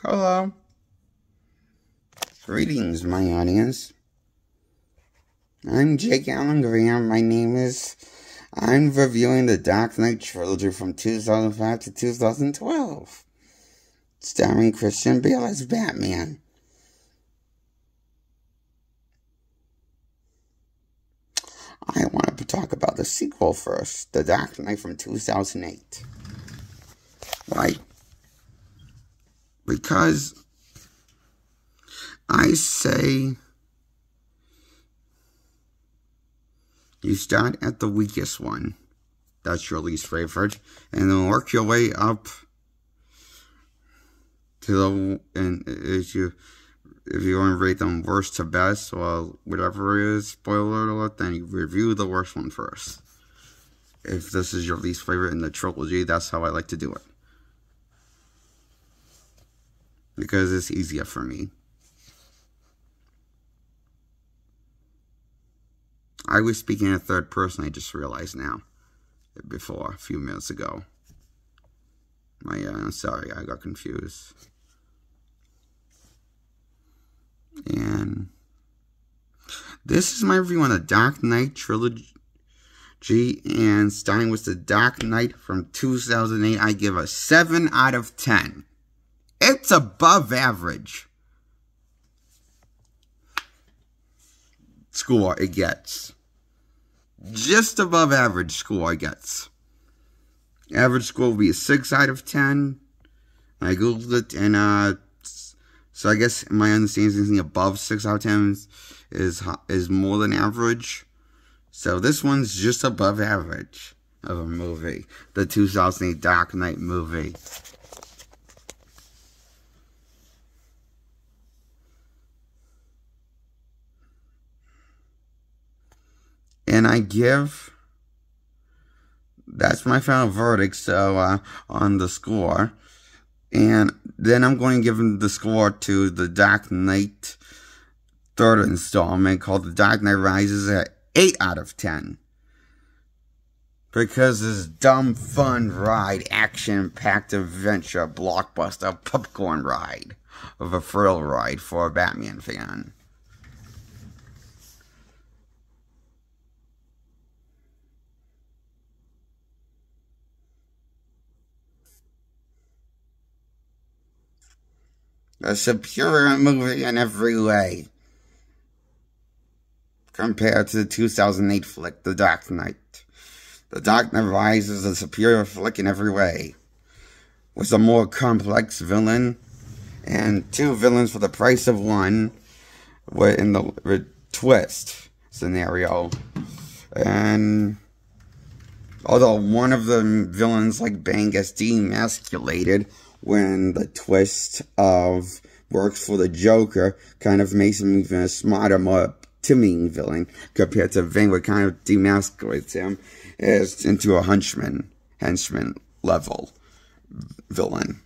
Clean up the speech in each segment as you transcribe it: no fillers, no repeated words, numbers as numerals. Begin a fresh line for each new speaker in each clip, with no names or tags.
Hello. Greetings, my audience. I'm Jake Allen Graham. I'm reviewing the Dark Knight Trilogy from 2005 to 2012, starring Christian Bale as Batman. I wanted to talk about the sequel first, The Dark Knight from 2008. Why? Because I say you start at the weakest one. That's your least favorite. And then work your way up to the, and if you want to rate them worst to best, or whatever it is, spoiler alert, then you review the worst one first. If this is your least favorite in the trilogy, that's how I like to do it. Because it's easier for me. I was speaking in third person, I just realized now. Before, a few minutes ago. Sorry, I got confused. And this is my review on the Dark Knight Trilogy. And starting with the Dark Knight from 2008, I give a 7 out of 10. It's above average. Score it gets. Just above average score it gets. Average score will be a 6 out of 10. I googled it, and so I guess my understanding is anything above 6 out of 10 is more than average. So this one's just above average of a movie. The 2008 Dark Knight movie. And that's my final verdict, so, on the score. And then I'm going to give the score to the Dark Knight third installment, called The Dark Knight Rises, at 8 out of 10. Because this dumb, fun ride, action-packed adventure, blockbuster, popcorn ride of a thrill ride for a Batman fan. A superior movie in every way, compared to the 2008 flick, The Dark Knight. The Dark Knight Rises is a superior flick in every way, with a more complex villain, and 2 villains for the price of 1, in the twist scenario. And although one of the villains, like Bane, gets demasculated when the twist of works for the Joker, kind of makes him even a smarter, more timid villain, compared to Bane, what kind of demasculates him into a henchman level villain.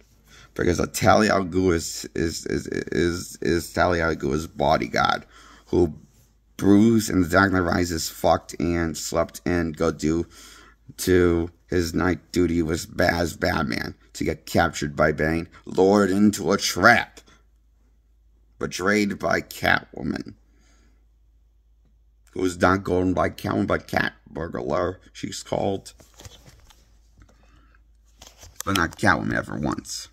Because a Talia al Ghul is Talia al Ghul's bodyguard, who Bruce in The Dark Knight Rises fucked and slept and go do to his night duty was as Batman, to get captured by Bane, lured into a trap, betrayed by Catwoman, who is not going by Catwoman, but Cat Burglar, she's called. But not Catwoman ever once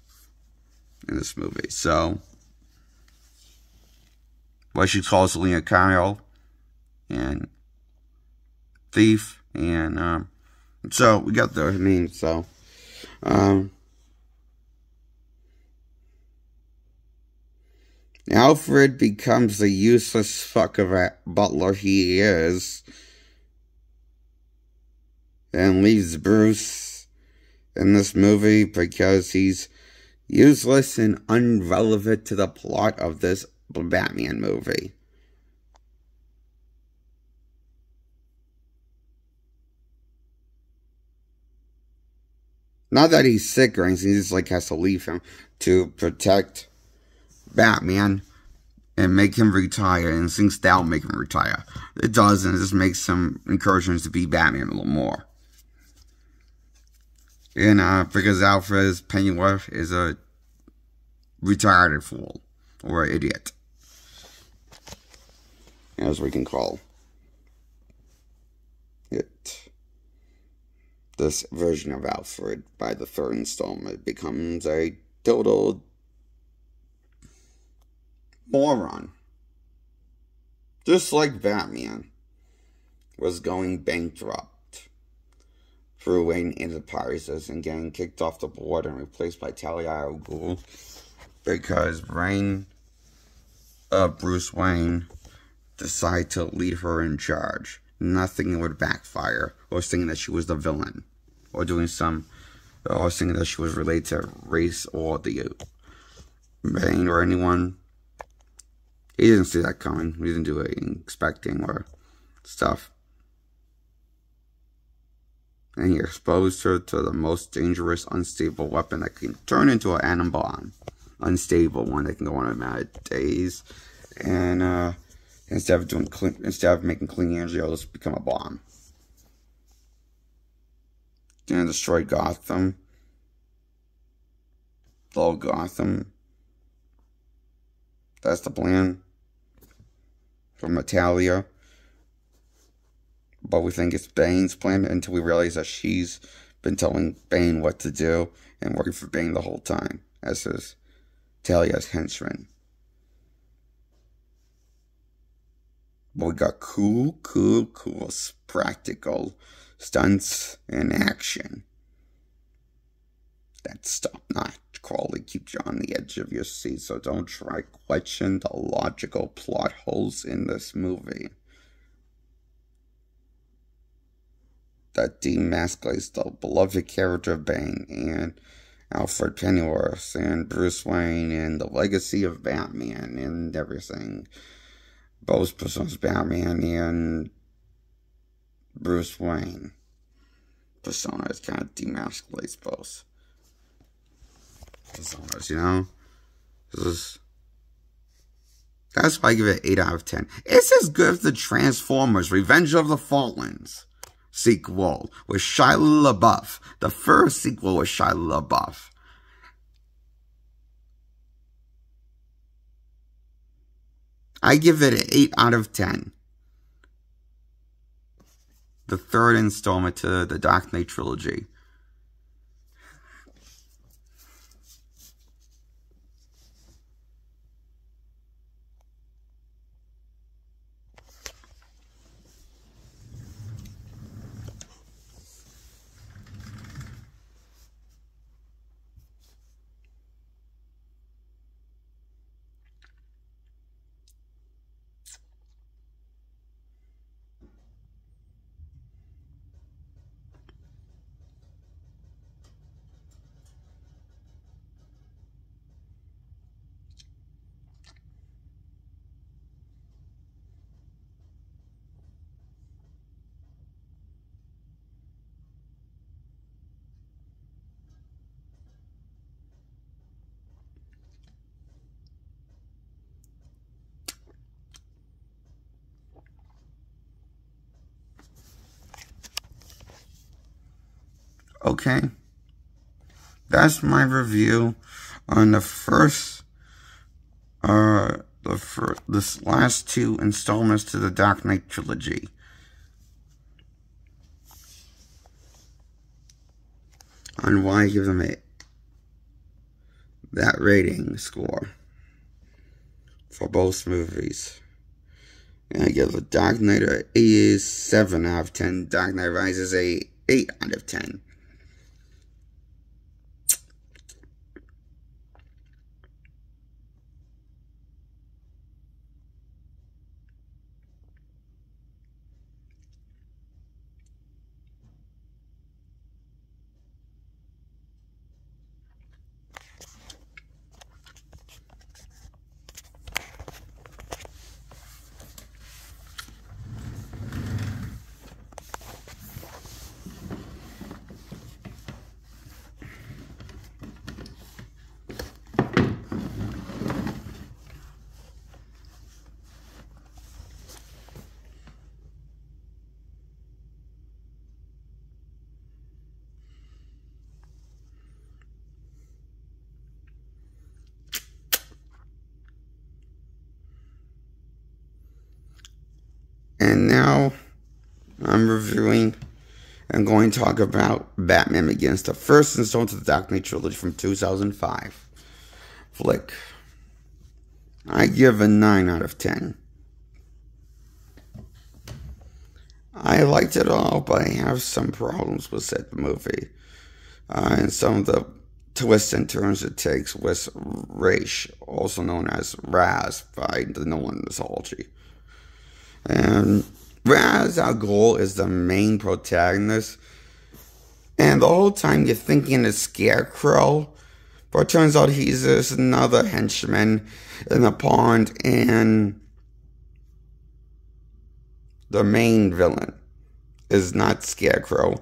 in this movie, so. But she's called Selena Kyle, and Thief, and, so, we got the name, so, Alfred becomes the useless fuck of a butler he is, and leaves Bruce in this movie because he's useless and irrelevant to the plot of this Batman movie. Not that he's sick or anything, he just has to leave him to protect Batman and make him retire, and thinks that'll make him retire. It doesn't, it just makes him encourage him to be Batman a little more. And because Alfred's Pennyworth is a retarded fool or idiot, as we can call it. This version of Alfred by the third installment becomes a total moron. Just like Batman was going bankrupt through Wayne Enterprises and getting kicked off the board and replaced by Talia al Ghul because Bruce Wayne decided to leave her in charge. Nothing would backfire, or thinking that she was the villain, or thinking that she was related to race or the Bane or anyone. He didn't see that coming. He didn't do it expecting or stuff. And he exposed her to the most dangerous, unstable weapon that can turn into an atom bomb. Unstable one that can go on a mad days. And instead of making clean energy, it'll just become a bomb. And destroy Gotham. Blow Gotham. That's the plan from Natalia. But we think it's Bane's plan until we realize that she's been telling Bane what to do and working for Bane the whole time as his Talia's henchman. But we got cool practical stunts and action that top-notch quality keeps you on the edge of your seat, so don't try questioning the logical plot holes in this movie that demasculates the beloved character of Bane and Alfred Pennyworth and Bruce Wayne and the legacy of Batman and everything. Both personas, Batman and Bruce Wayne personas, kind of demasculates both personas, you know? That's why I give it 8 out of 10. It's as good as the Transformers Revenge of the Fallens sequel with Shia LaBeouf. The first sequel with Shia LaBeouf. I give it an 8 out of 10. The third installment to the Dark Knight trilogy. Okay, that's my review on this last 2 installments to the Dark Knight trilogy. On why I give them that rating score for both movies. And I give the Dark Knight a 7 out of 10. Dark Knight Rises a 8 out of 10. And now I'm reviewing and going to talk about Batman Begins, the first installment of the Dark Knight Trilogy from 2005 flick. I give a 9 out of 10. I liked it all, but I have some problems with that movie. And some of the twists and turns it takes with Raish, also known as Raz by the Nolan mythology. And Raz Al Ghul is the main protagonist, and the whole time you're thinking it's Scarecrow, but it turns out he's just another henchman in the pond, and the main villain is not Scarecrow.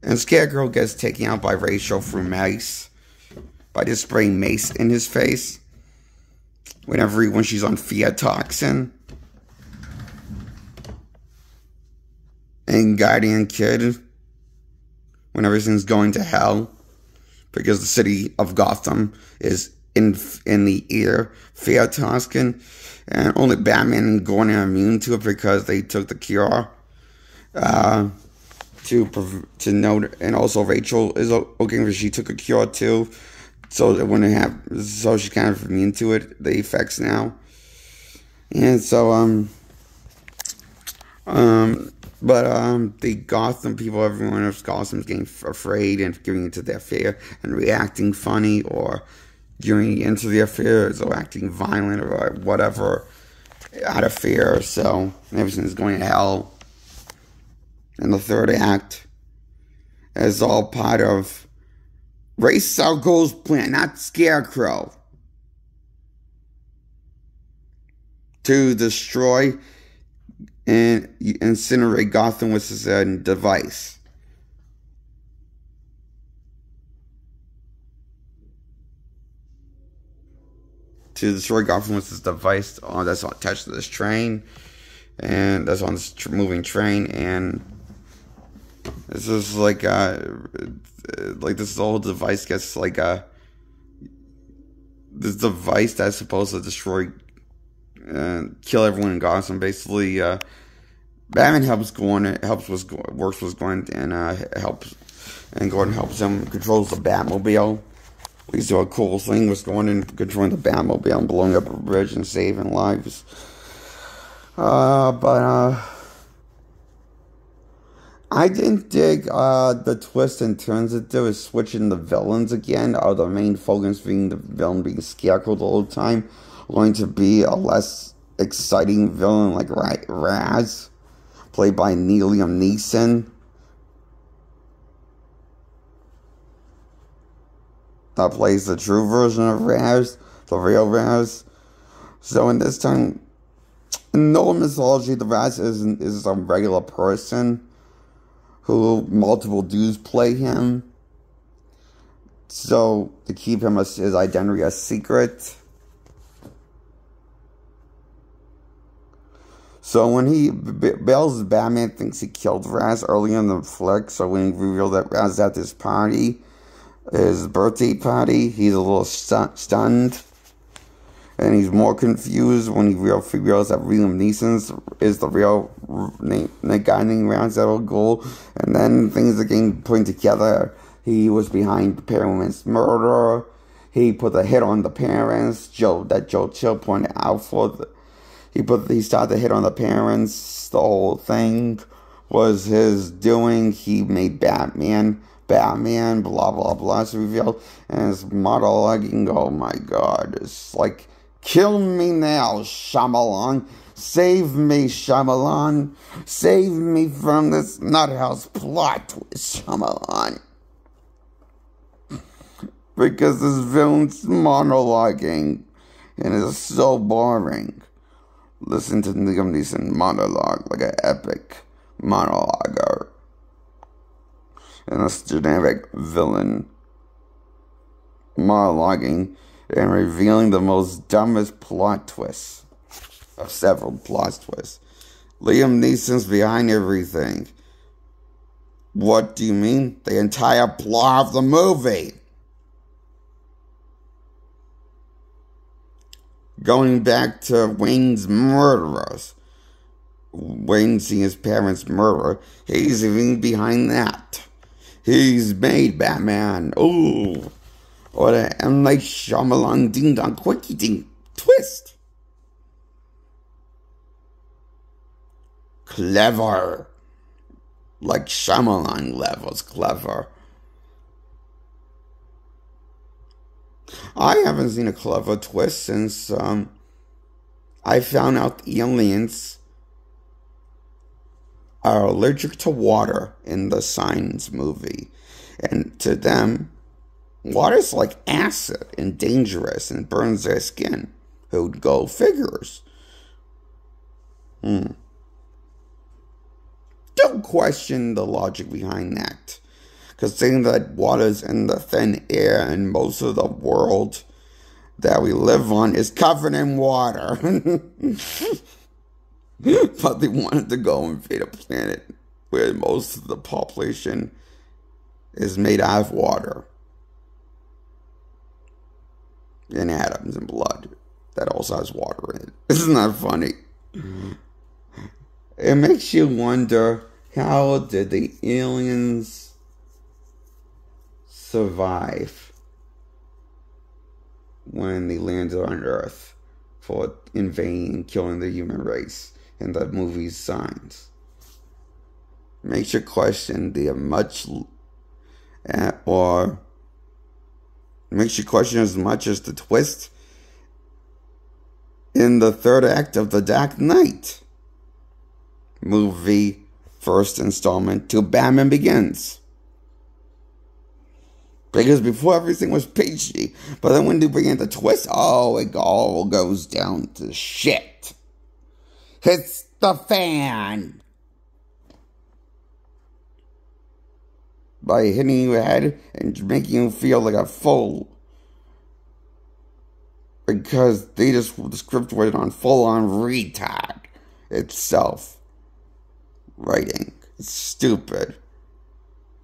And Scarecrow gets taken out by Rachel through mace, by just spraying mace in his face when she's on fear toxin. And Guardian Kid, when everything's going to hell, because the city of Gotham is in the air, fear toxin, and only Batman and Gordon are immune to it because they took the cure. To note, and also Rachel is okay because she took a cure too, so it wouldn't have. So she's kind of immune to it, the effects now, and so the Gotham people, everyone of Gotham is getting afraid and giving into their fear and reacting funny or giving into their fears or acting violent or whatever out of fear. So everything's going to hell. And the third act is all part of Ra's al Ghul's plan, not Scarecrow, to destroy and incinerate Gotham with his device. To destroy Gotham with his device that's attached to this train, and that's on this moving train, and this is like this whole device gets this device that's supposed to destroy kill everyone in Gotham. Basically, Batman works with Gordon, and helps, and Gordon helps him, controls the Batmobile. He's doing a cool thing with Gordon controlling the Batmobile and blowing up a bridge and saving lives. I didn't dig the twist and turns it did with switching the villains again. The main focus being the villain being Scarecrow the whole time, going to be a less exciting villain like Raz, played by Liam Neeson. That plays the true version of Raz, the real Raz. So in this time, in Nolan mythology, the Raz is a regular person who multiple dudes play him. So to keep his identity a secret. So when Bale's Batman thinks he killed Raz early in the flick, so when he revealed that Raz is at this party, his birthday party, he's a little stunned. And he's more confused when he realizes that Liam Neeson is the real guy named Raz al Ghul. And then things are getting put together. He was behind the parents' murder. He put the hit on the parents. Joe Chill pointed out he started the hit on the parents. The whole thing was his doing. He made Batman, blah, blah, blah, it's revealed. And his monologuing, oh my God, it's like, kill me now, Shyamalan. Save me, Shyamalan. Save me from this nuthouse plot twist, Shyamalan. Because this villain's monologuing, and it's so boring. Listen to Liam Neeson monologue like an epic monologuer. And this generic villain monologuing and revealing the most dumbest plot twists of several plot twists. Liam Neeson's behind everything. What do you mean? The entire plot of the movie. Going back to Wayne's murderers. witnessing his parents' murder. He's even behind that. He's made Batman. Oh, what a M. Night Shyamalan ding dong quickie ding twist. Clever. Like Shyamalan levels clever. I haven't seen a clever twist since I found out the aliens are allergic to water in the Signs movie. And to them, water's like acid and dangerous and burns their skin. Who'd go figures? Don't question the logic behind that. Because saying that water's in the thin air and most of the world that we live on is covered in water. But they wanted to go invade a planet where most of the population is made out of water and atoms and blood that also has water in it. Isn't that funny? It makes you wonder, how did the aliens survive when they landed on Earth for invading and killing the human race in the movie's Signs? Makes you question the or makes you question as much as the twist in the third act of The Dark Knight movie, first installment to Batman Begins. Because before everything was peachy, but then when they bring in the twist, oh, it all goes down to shit. Hits the fan. By hitting your head and making you feel like a fool. Because the script went on full-on retard itself. Writing. It's stupid.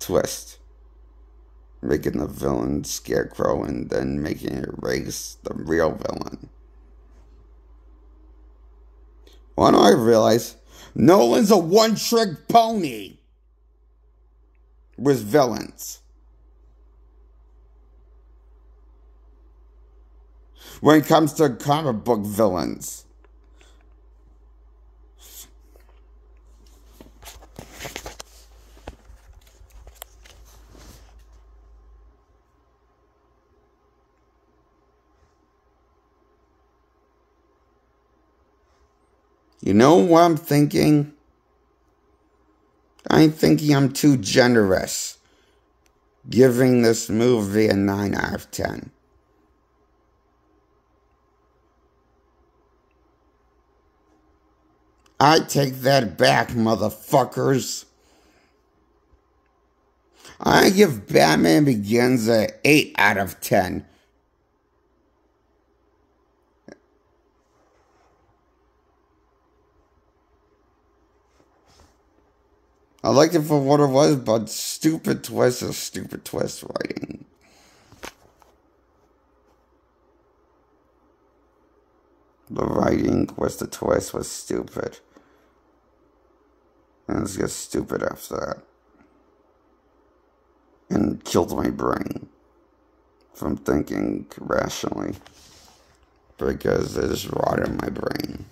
Twist. Making the villain Scarecrow and then making it race the real villain. Why do I realize Nolan's a one-trick pony with villains? When it comes to comic book villains. You know what I'm thinking? I'm thinking I'm too generous, giving this movie a 9 out of 10. I take that back, motherfuckers. I give Batman Begins a 8 out of 10. I liked it for what it was, but stupid twist is stupid twist writing. The writing was the twist was stupid. And it's just stupid after that. And killed my brain from thinking rationally. Because it just rotted my brain.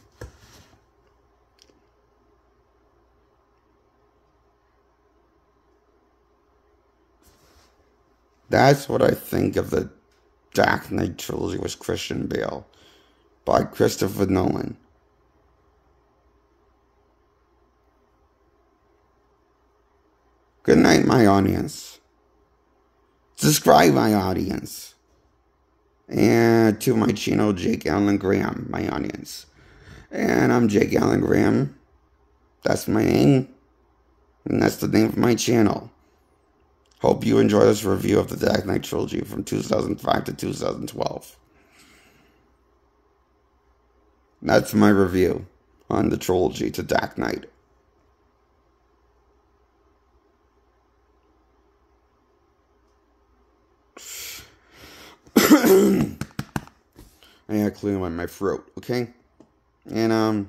That's what I think of the Dark Knight Trilogy with Christian Bale by Christopher Nolan. Good night, my audience. Subscribe, my audience. And to my channel, Jake Allen Graham, my audience. And I'm Jake Allen Graham. That's my name. And that's the name of my channel. Hope you enjoy this review of the Dark Knight Trilogy from 2005 to 2012. That's my review on the trilogy to Dark Knight. I gotta clear my throat, okay? And,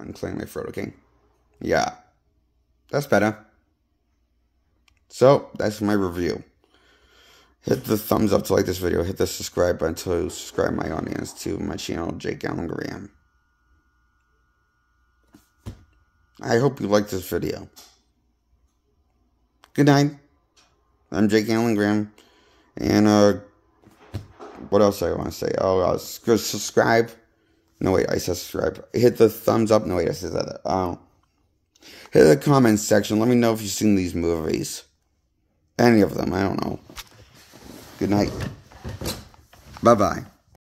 and clearing my throat, okay? Yeah. That's better. So, that's my review. Hit the thumbs up to like this video. Hit the subscribe button to subscribe my audience to my channel, Jake Allen Graham. I hope you liked this video. Good night. I'm Jake Allen Graham. And, what else do I want to say? Oh, subscribe. No, wait, I said subscribe. Hit the thumbs up. No, wait, I said that. Hit the comment section. Let me know if you've seen these movies. Any of them, I don't know. Good night. Bye-bye.